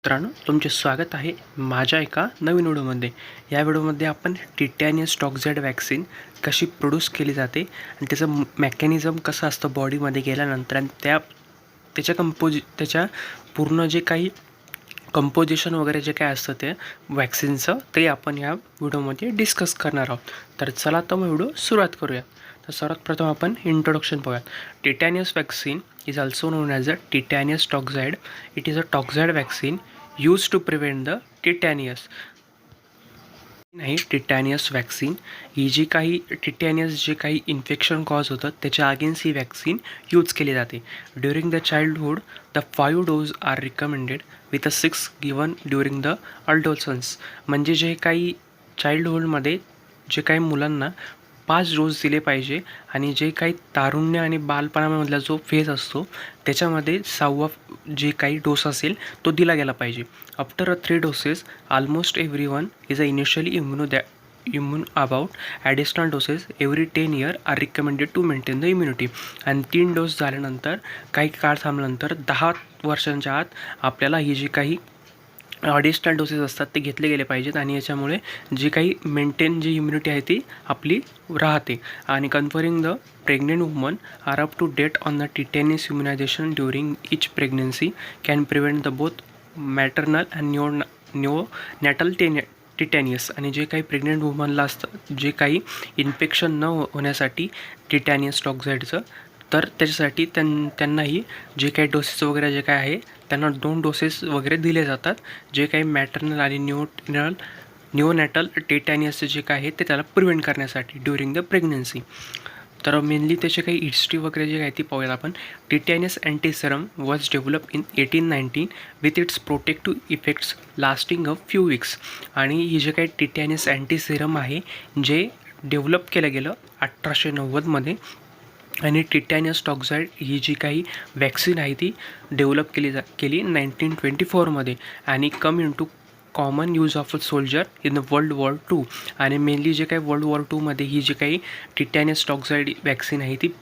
मित्रांनो, तुमचे स्वागत आहे माझ्या एका नवीन व्हिडिओमध्ये. या व्हिडिओमध्ये आपण टिटॅनियस टॉक्झाइड वॅक्सिन कशी प्रोड्यूस केली जाते आणि त्याचं मेकॅनिझम कसं असतं बॉडीमध्ये गेल्यानंतर आणि त्याच्या पूर्ण जे काही कंपोजिशन वगैरे जे काय असतं ते वॅक्सिनचं ते आपण या व्हिडिओमध्ये डिस्कस करणार आहोत. तर चला तर मग व्हिडिओ सुरुवात करूया. तर सर्वात प्रथम आपण इंट्रोडक्शन पाहूयात. Tetanus vaccine is also known as a tetanus toxoid. It is a toxoid vaccine used to prevent the tetanus. नाही, टिटॅनियस वॅक्सिन ही जी काही टिटॅनियस जे काही इन्फेक्शन कॉज होतं त्याच्या अगेन्स्ट ही वॅक्सिन यूज केली जाते. ड्युरिंग द चाइल्डहूड द 5 dose are recommended with a 6 given during the adolescence. म्हणजे जे काही चाइल्डहूडमध्ये जे काही मुलांना 5 डोस दिले पाहिजे आणि जे काही तारुण्य आणि बालपणामधला जो फेज असतो त्याच्यामध्ये 6वा जे काही डोस असेल तो दिला गेला पाहिजे. After 3 doses almost everyone is initially immune about. Additional doses every 10 year are recommended to maintain the immunity. आणि 3 डोस झाल्यानंतर काही काळ थांबल्यानंतर 10 वर्षांच्या आत आपल्याला ही जी काही ॲडिशनल डोसेस असतात ते घेतले गेले पाहिजेत आणि याच्यामुळे जी काही मेंटेन जी इम्युनिटी आहे ती आपली राहते. आणि conferring the pregnant woman are up to date on the tetanus immunisation during each pregnancy can prevent the both maternal and natal tetanus. आणि जे काही प्रेग्नेंट वुमनला असतं जे काही इन्फेक्शन न होण्यासाठी टिटॅनियस टॉक्झाइडचं, तर त्याच्यासाठी त्यांनाही जे काही डोसेस वगैरे जे काय आहे त्यांना 2 डोसेस वगैरे दिले जातात. जे काही मॅटर्नल आणि निओनॅटल टिटॅनियसचे जे काय आहे ते त्याला प्रिव्हेंट करण्यासाठी ड्युरिंग द प्रेग्नन्सी. तर मेनली त्याची काही हिस्ट्री वगैरे जे आहे ती पाहूयात आपण. Tetanus antiserum was develop in 1819 with its protective effects lasting a few weeks. आणि ही जे काही टिटॅनियस अँटीसेरम आहे जे डेव्हलप केलं गेलं 1890मध्ये. आणि टिटॅनियस टॉक्झाइड ही जी काही वॅक्सिन आहे ती डेव्हलप केली 1924मध्ये आणि come in to common use of a soldier in the world war 2. आणि मेनली जे काही वर्ल्ड वॉर 2मध्ये ही जी काही टिटॅनियस टॉक्झाइड वॅक्सिन आहे ती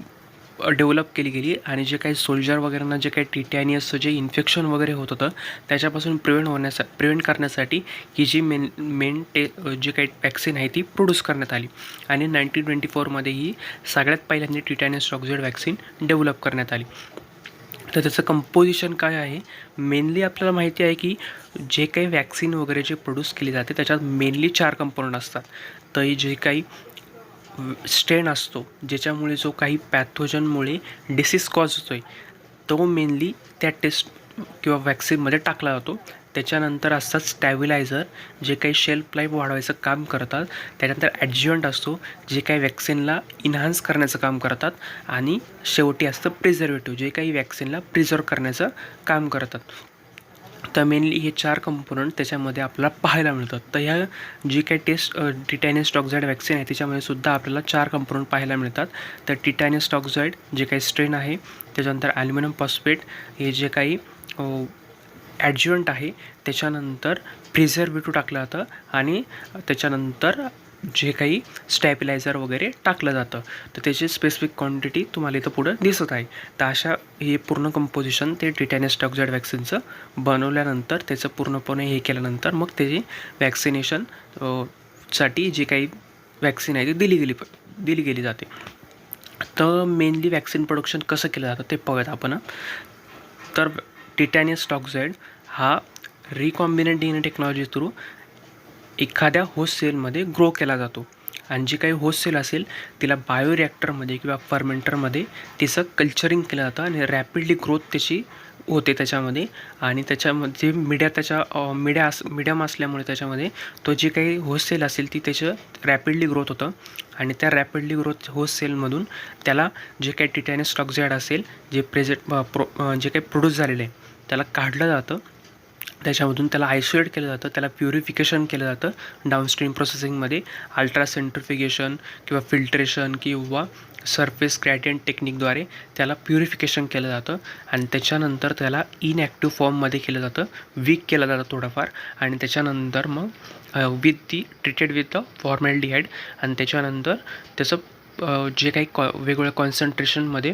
डेव्हलप केली गेली. आणि जे काही सोल्जर वगैरेंना जे काही टिटॅनियसचं जे इन्फेक्शन वगैरे होत होतं त्याच्यापासून प्रिव्हेंट करण्यासाठी ही जी जी काही वॅक्सिन आहे ती प्रोड्यूस करण्यात आली. आणि 1924मध्ये ही सगळ्यात पहिल्यांदा टिटॅनियस टॉक्झाइड वॅक्सिन डेव्हलप करण्यात आली. तर त्याचं कंपोजिशन काय आहे, मेनली आपल्याला माहिती आहे की जे काही वॅक्सिन वगैरे जे प्रोड्यूस केली जाते त्याच्यात मेनली 4 कंपोनंट असतात. तर जे काही स्ट्रेन असतो ज्याच्यामुळे जो काही पॅथोजनमुळे डिसीज कॉज होतो आहे तो मेनली त्या टेस्ट किंवा वॅक्सिनमध्ये टाकला जातो. त्याच्यानंतर असतात स्टॅबिलायझर जे काही शेल्फ लाईफ वाढवायचं काम करतात. त्याच्यानंतर ॲडज्युवंट असतो जे काही वॅक्सिनला इन्हान्स करण्याचं काम करतात. आणि शेवटी असतं प्रिझर्वेटिव्ह जे काही वॅक्सिनला प्रिझर्व करण्याचं काम करतात. तर मेनली हे 4 कंपोनंट त्याच्यामध्ये आपल्याला पाहायला मिळतात. तर ह्या जी काही टिटॅनियस टॉक्झाइड वॅक्सिन आहे त्याच्यामध्ये सुद्धा आपल्याला 4 कंपोनंट पाहायला मिळतात. तर टिटॅनियस टॉक्झाइड जे काही स्ट्रेन आहे, त्याच्यानंतर ॲल्युमिनियम फॉस्फेट हे जे काही ॲडज्युवंट आहे, त्याच्यानंतर प्रिझर्वेटिव्ह टाकलं जातं आणि त्याच्यानंतर जे काही स्टॅबिलायझर वगैरे टाकलं जातं. तर त्याची स्पेसिफिक क्वांटिटी तुम्हाला इथं पुढं दिसत आहे. तर अशा हे पूर्ण कंपोजिशन ते टिटॅनियस टॉक्झाइड वॅक्सिनचं बनवल्यानंतर त्याचं पूर्णपणे हे केल्यानंतर मग त्याची वॅक्सिनेशन साठी जी काही वॅक्सिन आहे ती दिली गेली जाते. तर मेनली वॅक्सिन प्रोडक्शन कसं केलं जातं ते पाहूयात आपण. तर टिटॅनियस टॉक्झाइड हा रिकॉम्बिनंट DNA टेक्नॉलॉजी थ्रू एखाद्या होस्ट सेलमध्ये ग्रो केला जातो. आणि जी काही होस्ट सेल असेल तिला बायोरिॲक्टरमध्ये किंवा फर्मेंटरमध्ये तिचं कल्चरिंग केलं जातं आणि रॅपिडली ग्रोथ त्याची होते त्याच्यामध्ये. आणि त्याच्यामध्ये मीडियम असल्यामुळे त्याच्यामध्ये तो जी काही होस्ट सेल असेल ती त्याचं रॅपिडली ग्रोथ होतं. आणि त्या रॅपिडली ग्रोथ होस्ट सेलमधून त्याला जे काही टिटॅनियस टॉक्झाइड असेल जे जे काही प्रोड्यूस झालेलं आहे त्याला काढलं जातं. त्याच्यामधून त्याला आयसोलेट केलं जातं, त्याला प्युरिफिकेशन केलं जातं डाऊनस्ट्रीम प्रोसेसिंगमध्ये अल्ट्रा सेंट्रिफ्युगेशन किंवा फिल्ट्रेशन किंवा सरफेस ग्रेडियंट टेक्निकद्वारे त्याला प्युरिफिकेशन केलं जातं. आणि त्याच्यानंतर त्याला इनॲक्टिव्ह फॉर्ममध्ये केलं जातं, वीक केलं जातं थोडंफार. आणि त्याच्यानंतर मग ट्रीटेड विथ द फॉर्मॅल्डिहाइड. आणि त्याच्यानंतर त्याचं जे काही वेगवेगळ्या कॉन्सन्ट्रेशनमध्ये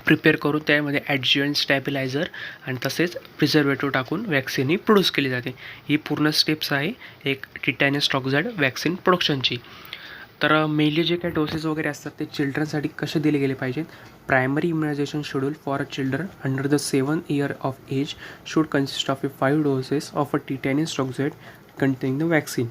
प्रिपेअर करून त्यामध्ये ॲडज्युएंट स्टॅबिलायझर आणि तसेच प्रिझर्वेटिव्ह टाकून वॅक्सिन ही प्रोड्यूस केली जाते. ही पूर्ण स्टेप्स आहे एक टिटॅनियस टॉक्साइड वॅक्सिन प्रोडक्शनची. तर मेनली जे काही डोसेस वगैरे असतात ते चिल्ड्रनसाठी कसे दिले गेले पाहिजेत. Primary immunisation schedule for a children under the 7 year of age should consist of 5 doses of a tetanus toxoid containing the vaccine.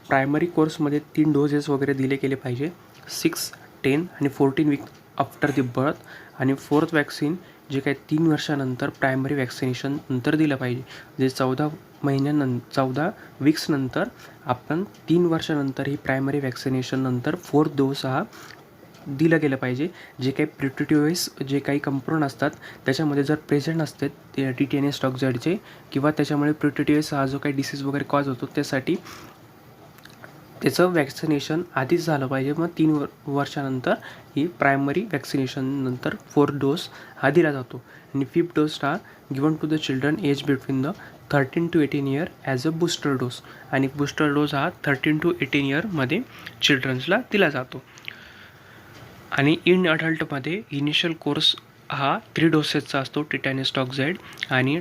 Primary कोर्समध्ये 3 डोसेस वगैरे दिले गेले पाहिजे 6, 10 आणि 14 वीक आफ्टर द बर्थ. आणि 4th वॅक्सिन जे काही 3 वर्षानंतर प्रायमरी वॅक्सिनेशन नंतर दिलं पाहिजे. जे 14 वीक्स नंतर आपण 3 वर्षानंतर ही प्रायमरी वॅक्सिनेशन नंतर 4th डोस हा दिलं गेलं पाहिजे. जे काही प्रिटिटिव्हस जे काही कंपाऊंड असतात त्याच्यामध्ये जर प्रेझेंट असते ते टिटॅनियस टॉक्साइडचे किंवा त्याच्यामुळे प्रिटिटिव्हस हा जो काही डिसीज वगैरे कॉज होतो त्यासाठी त्याचं वॅक्सिनेशन आधीच झालं पाहिजे. मग 3 वर्षानंतर ही प्रायमरी वॅक्सिनेशन नंतर 4th डोस हा दिला जातो. आणि 5th डोस हा given to the children age between the 13 to 18 year as a booster dose. आणि बूस्टर डोस हा 13 to 18 yearमध्ये चिल्ड्रन्सला दिला जातो. आणि इन अडल्टमध्ये इनिशियल कोर्स हा 3 डोसेसचा असतो टिटॅनियस टॉक्साइड. आणि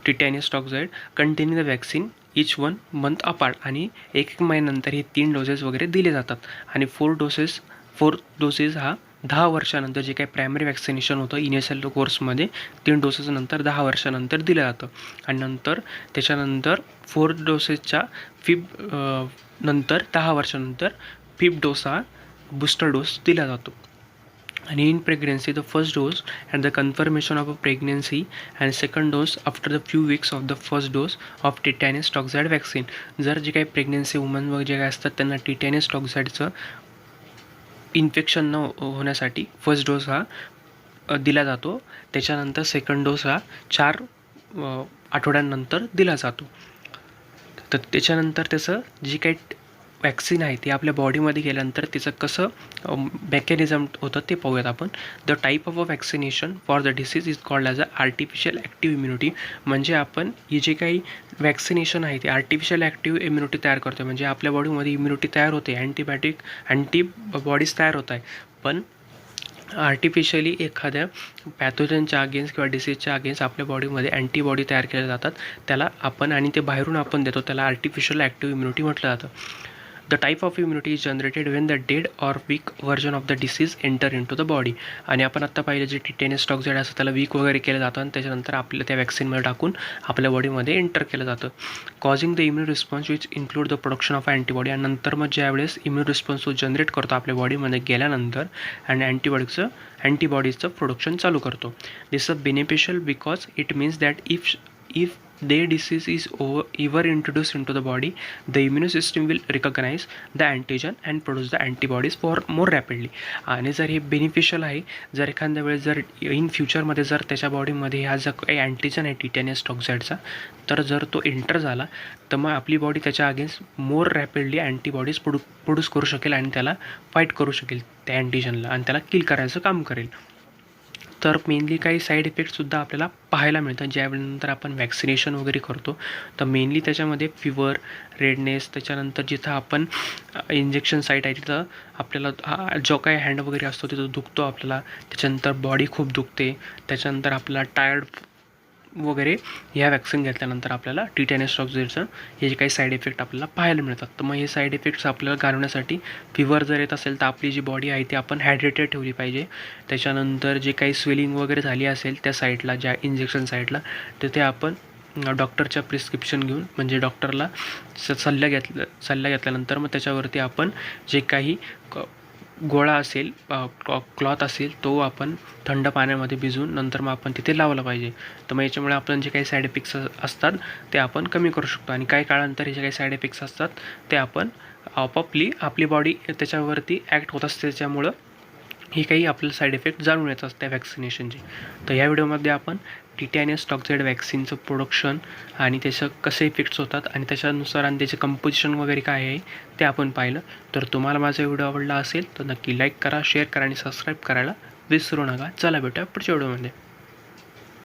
tetanus toxoid containing the vaccine each 1 month apart. आणि एक महिन्यानंतर हे 3 डोसेस वगैरे दिले जातात. आणि 4 डोसेस हा 10 वर्षानंतर जे काही प्रायमरी वॅक्सिनेशन होतं इनिशियल कोर्समध्ये 3 डोसेस नंतर 10 वर्षानंतर दिलं जातं. आणि नंतर त्याच्यानंतर 4 डोसेसच्या 5th नंतर 10 वर्षानंतर 5th डोस हा बूस्टर डोस दिला जातो. आणि in pregnancy the first dose at the confirmation of a pregnancy and second dose after the few weeks of the first dose of tetanus toxoid vaccine. जर जे काही pregnancy woman वगैरे जे काही असतात त्यांना टिटॅनियस टॉक्साइडचं इन्फेक्शन न होण्यासाठी फर्स्ट डोस हा दिला जातो. त्याच्यानंतर सेकंड डोस हा 4 आठवड्यांनंतर दिला जातो. तर त्याच्यानंतर त्याचं जी काही वॅक्सिन आहे ती आपल्या बॉडीमध्ये गेल्यानंतर तिचं कसं मेकॅनिझम होतं ते पाहूयात आपण. The type of a vaccination for the disease is called as a artificial active immunity. म्हणजे आपण ही जी काही वॅक्सिनेशन आहे ती आर्टिफिशियल ॲक्टिव्ह इम्युनिटी तयार करतो. म्हणजे आपल्या बॉडीमध्ये इम्युनिटी तयार होते, अँटीबॉडीज तयार होत आहे. पण आर्टिफिशियली एखाद्या पॅथोजनच्या अगेन्स्ट किंवा डिसीजच्या अगेन्स्ट आपल्या बॉडीमध्ये अँटीबॉडी तयार केल्या जातात. त्याला आपण आणि ते बाहेरून आपण देतो त्याला आर्टिफिशियल ॲक्टिव्ह इम्युनिटी म्हटलं जातं. The type of immunity is generated when the dead or weak version of the disease enter into the body. आणि आपण आत्ता पाहिलं जे टिटॅनियस टॉक्साइड असतं त्याला वीक वगैरे केलं जातं आणि त्याच्यानंतर आपल्या त्या वॅक्सिनमध्ये टाकून आपल्या बॉडीमध्ये एंटर केलं जातं. Causing the immune response which include the production of antibody. आणि नंतर मग ज्यावेळेस इम्युन रिस्पॉन्स तो जनरेट करतो आपल्या बॉडीमध्ये गेल्यानंतर आणि अँटीबॉडीजचं प्रोडक्शन चालू करतो. This a beneficial because it means that if the disease is ever introduced into the body, the immune system will recognize the antigen and produce the antibodies for more rapidly. आणि जर हे beneficial आहे, जर एखाद्या वेळेस जर in फ्युचरमध्ये जर त्याच्या बॉडीमध्ये हा जर काही अँटीजन आहे टिटॅनियस टॉक्साइडचा तर जर तो एंटर झाला तर मग आपली बॉडी त्याच्या अगेन्स्ट मोर रॅपिडली अँटीबॉडीज प्रोड्यूस करू शकेल आणि त्याला फाईट करू शकेल त्या अँटीजनला आणि त्याला किल करायचं काम करेल. तर मेनली काही साईड इफेक्टसुद्धा आपल्याला पाहायला मिळतात ज्यावेळेनंतर आपण वॅक्सिनेशन वगैरे करतो. तर मेनली त्याच्यामध्ये फिवर, रेडनेस, त्याच्यानंतर जिथं आपण इंजेक्शन साईट आहे तिथं आपल्याला जो काही हँड वगैरे असतो तिथं दुखतो आपल्याला. त्याच्यानंतर बॉडी खूप दुखते. त्याच्यानंतर आपल्याला टायर्ड वगैरे ह्या वॅक्सिन घेतल्यानंतर आपल्याला टिटॅनियस टॉक्साइडचं हे जे काही साईड इफेक्ट आपल्याला पाहायला मिळतात. तर मग हे साईड इफेक्ट्स आपल्याला घालवण्यासाठी फिवर जर येत असेल तर आपली जी बॉडी आहे ती आपण हायड्रेटेड ठेवली पाहिजे. त्याच्यानंतर जे काही स्वेलिंग वगैरे झाली असेल त्या साईडला ज्या इंजेक्शन साईडला तिथे आपण डॉक्टरच्या प्रिस्क्रिप्शन घेऊन म्हणजे डॉक्टरला सल्ला घेतल्यानंतर मग त्याच्यावरती आपण जे काही गोळा असेल क्लॉथ असेल तो आपण थंड पाण्यामध्ये भिजवून नंतर मग आपण तिथे लावला पाहिजे. तर मग याच्यामुळे आपण जे काही साईड इफेक्ट्स असतात ते आपण कमी करू शकतो. आणि काही काळानंतर हे जे काही साईड इफेक्ट्स असतात ते आपण आपली बॉडी त्याच्यावरती ॲक्ट होत असते. त्याच्यामुळं हे काही आपल्याला साईड इफेक्ट जाणून येत असते वॅक्सिनेशनचे. तर या व्हिडिओमध्ये आपण टिटॅनियस टॉक्साइड वॅक्सिनचं प्रोडक्शन आणि त्याचं कसे इफेक्ट्स होतात आणि त्याच्यानुसार आणि त्याचे कंपोजिशन वगैरे काय आहे ते आपण पाहिलं. तर तुम्हाला माझा व्हिडिओ आवडला असेल तर नक्की लाईक करा, शेअर करा आणि सबस्क्राईब करायला विसरू नका. चला भेटूया पुढच्या व्हिडिओमध्ये.